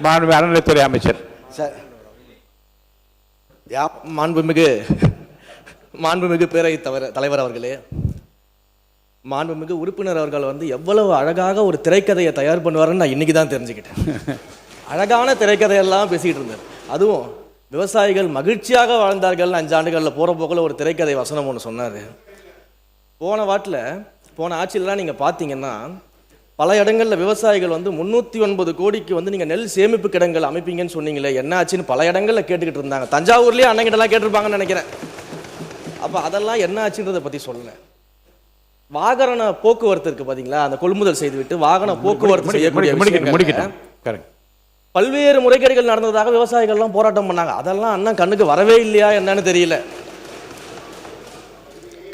மாண்புமிகு அறநிலைத்துறை அமைச்சர். சார், மாண்புமிகு பேரவைத் தலைவர் அவர்களே, மாண்புமிகு உறுப்பினர் அவர்கள் வந்து எவ்வளவு அழகாக ஒரு திரைக்கதையை தயார் பண்ணுவாருன்னு நான் இன்னைக்கு தான் தெரிஞ்சுக்கிட்டேன். அழகான திரைக்கதையெல்லாம் பேசிக்கிட்டு இருந்தார். அதுவும் விவசாயிகள் மகிழ்ச்சியாக வாழ்ந்தார்கள் 5 ஆண்டுகளில் போகிற போக்கில் ஒரு திரைக்கதை வசனம் ஒன்று சொன்னார். போன ஆட்சியிலலாம் நீங்கள் பார்த்தீங்கன்னா பல இடங்களில் விவசாயிகள் வந்து 309 கோடிக்கு வந்து நீங்கள் நெல் சேமிப்பு கிடங்கள் அமைப்பீங்கன்னு சொன்னீங்களே, என்ன ஆச்சுன்னு பல இடங்களில் கேட்டுக்கிட்டு இருந்தாங்க. தஞ்சாவூர்லேயே அண்ணங்கிட்டலாம் கேட்டிருப்பாங்கன்னு நினைக்கிறேன். அப்போ அதெல்லாம் என்ன ஆச்சுன்றதை பற்றி சொல்லலை. வாகன போக்குவரத்து இருக்கு பார்த்தீங்களா, அந்த கொள்முதல் செய்துவிட்டு வாகன போக்குவரத்து செய்யக்கூடிய பல்வேறு முறைகேடுகள் நடந்ததாக விவசாயிகள்லாம் போராட்டம் பண்ணாங்க. அதெல்லாம் அண்ணன் கண்ணுக்கு வரவே இல்லையா என்னன்னு தெரியல.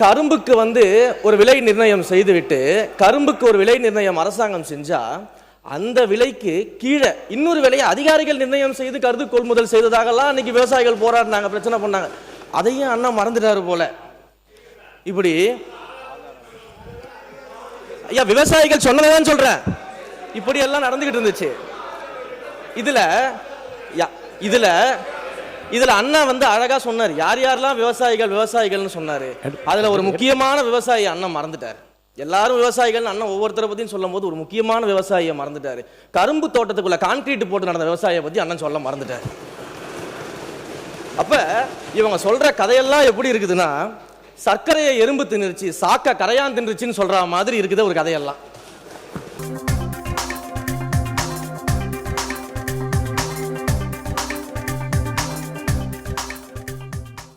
கரும்புக்கு வந்து ஒரு விலை நிர்ணயம் செய்துவிட்டு, கரும்புக்கு ஒரு விலை நிர்ணயம் அரசாங்கம் செஞ்சா அந்த விலைக்கு கீழே இன்னொரு விலையை அதிகாரிகள் நிர்ணயம் செய்து கருது கொள்முதல் செய்ததாகலாம் அன்னைக்கு விவசாயிகள் போராடினாங்க, பிரச்சனை பண்ணாங்க. அதையும் அண்ணன் மறந்துட்டாரு போல. இப்படி ஐயா விவசாயிகள் சொன்னதான் சொல்றேன், இப்படி எல்லாம் நடந்துகிட்டு இருந்துச்சு. இதுல அண்ணா வந்து அழகா சொன்னார், யார் யாரெல்லாம் விவசாயிகள்னு சொன்னாரு. அதுல ஒரு முக்கியமான விவசாயி அண்ணன் மறந்துட்டார். எல்லாரும் விவசாயிகள் அண்ணன் ஒவ்வொருத்தரை பத்தியும் சொல்லும் போது ஒரு முக்கியமான விவசாயியை மறந்துட்டாரு. கரும்பு தோட்டத்துக்குள்ள கான்கிரீட் போட்டு நடந்த விவசாயியை பத்தி அண்ணன் சொல்ல மறந்துட்டாரு. அப்ப இவங்க சொல்ற கதையெல்லாம் எப்படி இருக்குதுன்னா, சர்க்கரையை எறும்பு தின்னுருச்சு, சாக்க கரையான் தின்றுச்சுன்னு சொல்ற மாதிரி இருக்குது ஒரு கதையெல்லாம்.